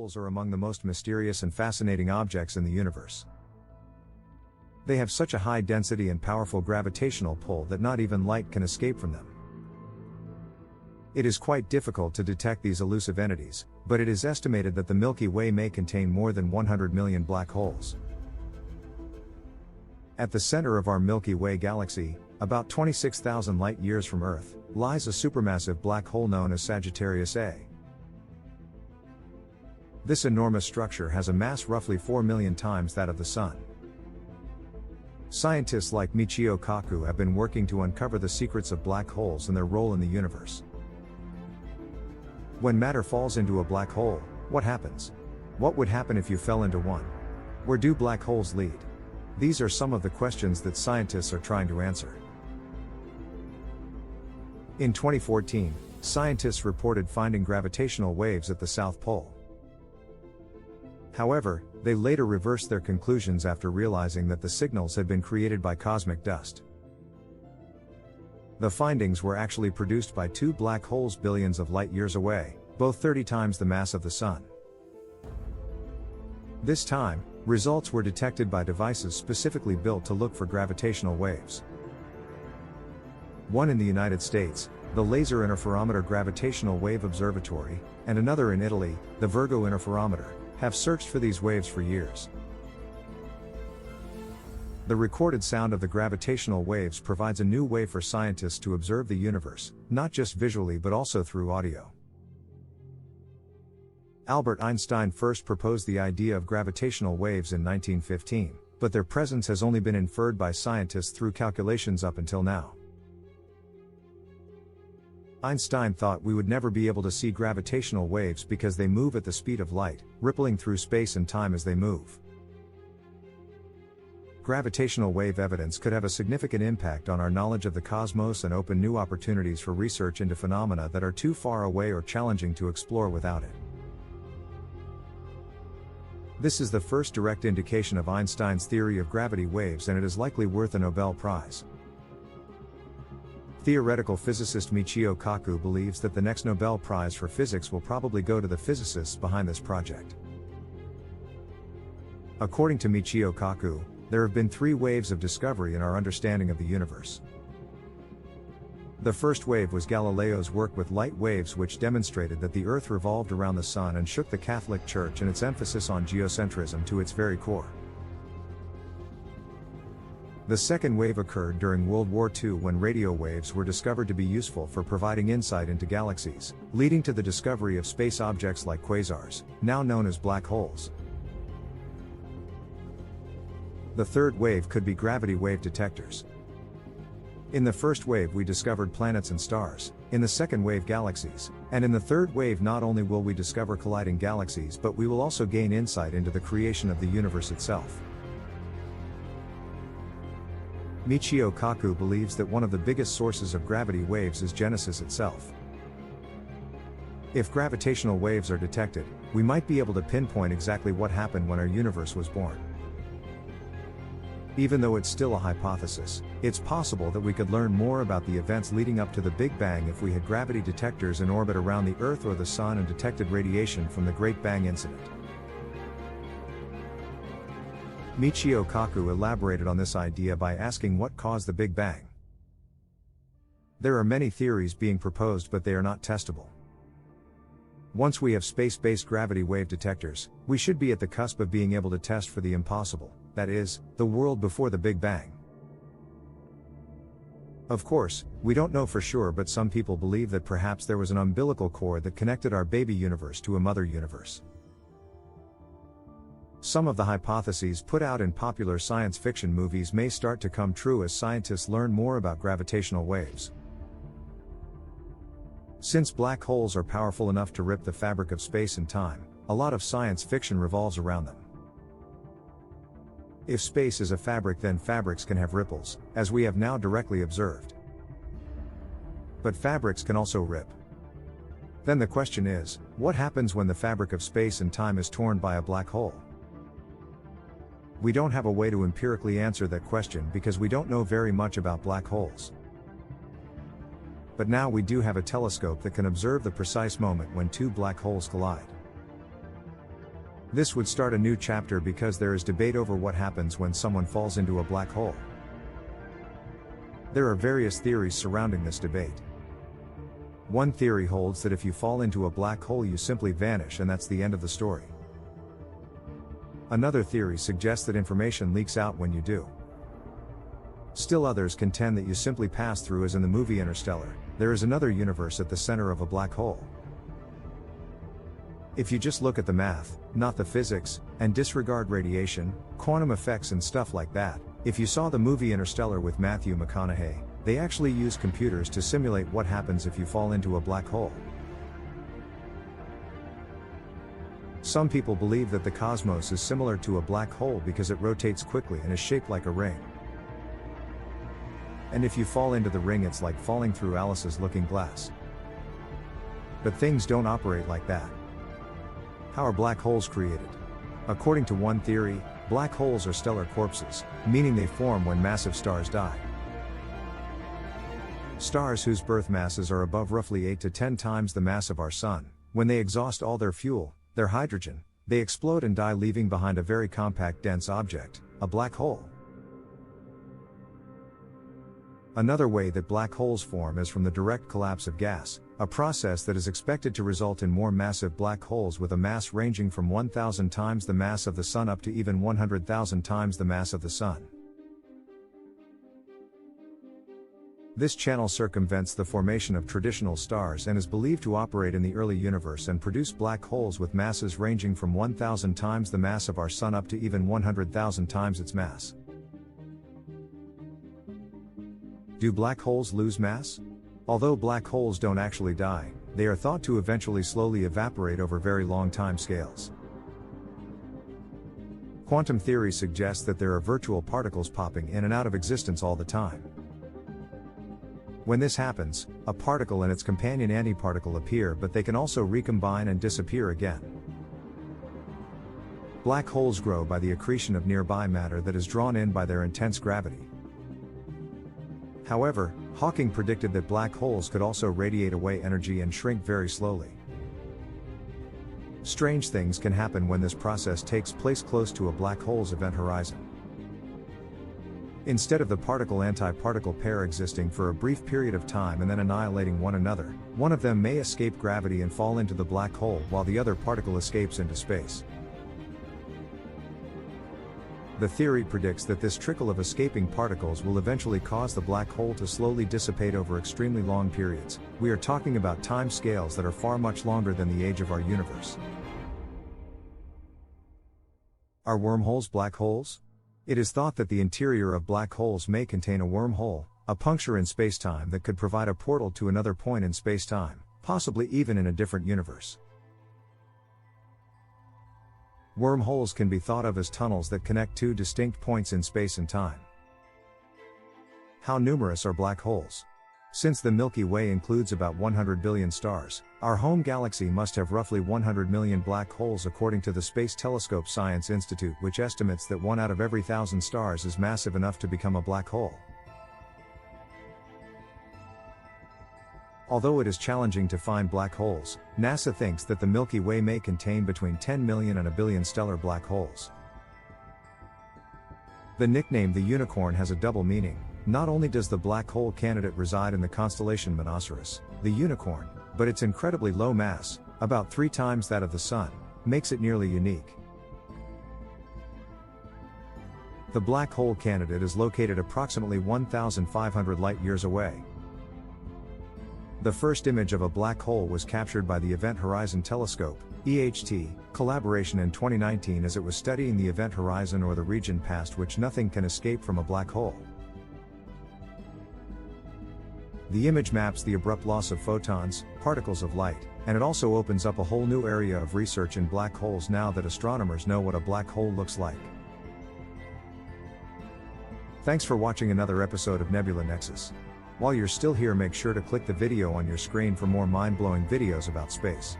holes are among the most mysterious and fascinating objects in the universe. They have such a high density and powerful gravitational pull that not even light can escape from them. It is quite difficult to detect these elusive entities, but it is estimated that the Milky Way may contain more than 100 million black holes. At the center of our Milky Way galaxy, about 26,000 light-years from Earth, lies a supermassive black hole known as Sagittarius A. This enormous structure has a mass roughly 4 million times that of the Sun. Scientists like Michio Kaku have been working to uncover the secrets of black holes and their role in the universe. When matter falls into a black hole, what happens? What would happen if you fell into one? Where do black holes lead? These are some of the questions that scientists are trying to answer. In 2014, scientists reported finding gravitational waves at the South Pole. However, they later reversed their conclusions after realizing that the signals had been created by cosmic dust. The findings were actually produced by two black holes billions of light-years away, both 30 times the mass of the Sun. This time, results were detected by devices specifically built to look for gravitational waves. One in the United States, the Laser Interferometer Gravitational Wave Observatory, and another in Italy, the Virgo Interferometer, have searched for these waves for years. The recorded sound of the gravitational waves provides a new way for scientists to observe the universe, not just visually but also through audio. Albert Einstein first proposed the idea of gravitational waves in 1915, but their presence has only been inferred by scientists through calculations up until now. Einstein thought we would never be able to see gravitational waves because they move at the speed of light, rippling through space and time as they move. Gravitational wave evidence could have a significant impact on our knowledge of the cosmos and open new opportunities for research into phenomena that are too far away or challenging to explore without it. This is the first direct indication of Einstein's theory of gravity waves, and it is likely worth a Nobel Prize. Theoretical physicist Michio Kaku believes that the next Nobel Prize for physics will probably go to the physicists behind this project. According to Michio Kaku, there have been three waves of discovery in our understanding of the universe. The first wave was Galileo's work with light waves, which demonstrated that the Earth revolved around the Sun and shook the Catholic Church and its emphasis on geocentrism to its very core. The second wave occurred during World War II when radio waves were discovered to be useful for providing insight into galaxies, leading to the discovery of space objects like quasars, now known as black holes. The third wave could be gravity wave detectors. In the first wave we discovered planets and stars, in the second wave galaxies, and in the third wave not only will we discover colliding galaxies but we will also gain insight into the creation of the universe itself. Michio Kaku believes that one of the biggest sources of gravity waves is Genesis itself. If gravitational waves are detected, we might be able to pinpoint exactly what happened when our universe was born. Even though it's still a hypothesis, it's possible that we could learn more about the events leading up to the Big Bang if we had gravity detectors in orbit around the Earth or the Sun and detected radiation from the Great Bang incident. Michio Kaku elaborated on this idea by asking what caused the Big Bang. There are many theories being proposed, but they are not testable. Once we have space-based gravity wave detectors, we should be at the cusp of being able to test for the impossible, that is, the world before the Big Bang. Of course, we don't know for sure, but some people believe that perhaps there was an umbilical cord that connected our baby universe to a mother universe. Some of the hypotheses put out in popular science fiction movies may start to come true as scientists learn more about gravitational waves. Since black holes are powerful enough to rip the fabric of space and time, a lot of science fiction revolves around them. If space is a fabric, then fabrics can have ripples, as we have now directly observed. But fabrics can also rip. Then the question is, what happens when the fabric of space and time is torn by a black hole? We don't have a way to empirically answer that question because we don't know very much about black holes. But now we do have a telescope that can observe the precise moment when two black holes collide. This would start a new chapter because there is debate over what happens when someone falls into a black hole. There are various theories surrounding this debate. One theory holds that if you fall into a black hole you simply vanish and that's the end of the story. Another theory suggests that information leaks out when you do. Still others contend that you simply pass through, as in the movie Interstellar. There is another universe at the center of a black hole. If you just look at the math, not the physics, and disregard radiation, quantum effects and stuff like that, if you saw the movie Interstellar with Matthew McConaughey, they actually use computers to simulate what happens if you fall into a black hole. Some people believe that the cosmos is similar to a black hole because it rotates quickly and is shaped like a ring. And if you fall into the ring, it's like falling through Alice's looking glass. But things don't operate like that. How are black holes created? According to one theory, black holes are stellar corpses, meaning they form when massive stars die. Stars whose birth masses are above roughly 8 to 10 times the mass of our Sun, when they exhaust all their fuel, their hydrogen, they explode and die, leaving behind a very compact dense object, a black hole. Another way that black holes form is from the direct collapse of gas, a process that is expected to result in more massive black holes with a mass ranging from 1,000 times the mass of the Sun up to even 100,000 times the mass of the Sun. This channel circumvents the formation of traditional stars and is believed to operate in the early universe and produce black holes with masses ranging from 1,000 times the mass of our Sun up to even 100,000 times its mass. Do black holes lose mass? Although black holes don't actually die, they are thought to eventually slowly evaporate over very long time scales. Quantum theory suggests that there are virtual particles popping in and out of existence all the time. When this happens, a particle and its companion antiparticle appear, but they can also recombine and disappear again. Black holes grow by the accretion of nearby matter that is drawn in by their intense gravity. However, Hawking predicted that black holes could also radiate away energy and shrink very slowly. Strange things can happen when this process takes place close to a black hole's event horizon. Instead of the particle-antiparticle pair existing for a brief period of time and then annihilating one another, one of them may escape gravity and fall into the black hole while the other particle escapes into space. The theory predicts that this trickle of escaping particles will eventually cause the black hole to slowly dissipate over extremely long periods. We are talking about time scales that are far much longer than the age of our universe. Are wormholes black holes? It is thought that the interior of black holes may contain a wormhole, a puncture in spacetime that could provide a portal to another point in spacetime, possibly even in a different universe. Wormholes can be thought of as tunnels that connect two distinct points in space and time. How numerous are black holes? Since the Milky Way includes about 100 billion stars, our home galaxy must have roughly 100 million black holes according to the Space Telescope Science Institute, which estimates that 1 out of every 1,000 stars is massive enough to become a black hole. Although it is challenging to find black holes, NASA thinks that the Milky Way may contain between 10 million and a billion stellar black holes. The nickname the unicorn has a double meaning. Not only does the black hole candidate reside in the constellation Monoceros, the unicorn, but its incredibly low mass, about 3 times that of the Sun, makes it nearly unique. The black hole candidate is located approximately 1,500 light-years away. The first image of a black hole was captured by the Event Horizon Telescope, EHT, collaboration in 2019 as it was studying the event horizon, or the region past which nothing can escape from a black hole. The image maps the abrupt loss of photons, particles of light, and it also opens up a whole new area of research in black holes now that astronomers know what a black hole looks like. Thanks for watching another episode of Nebula Nexus. While you're still here, make sure to click the video on your screen for more mind-blowing videos about space.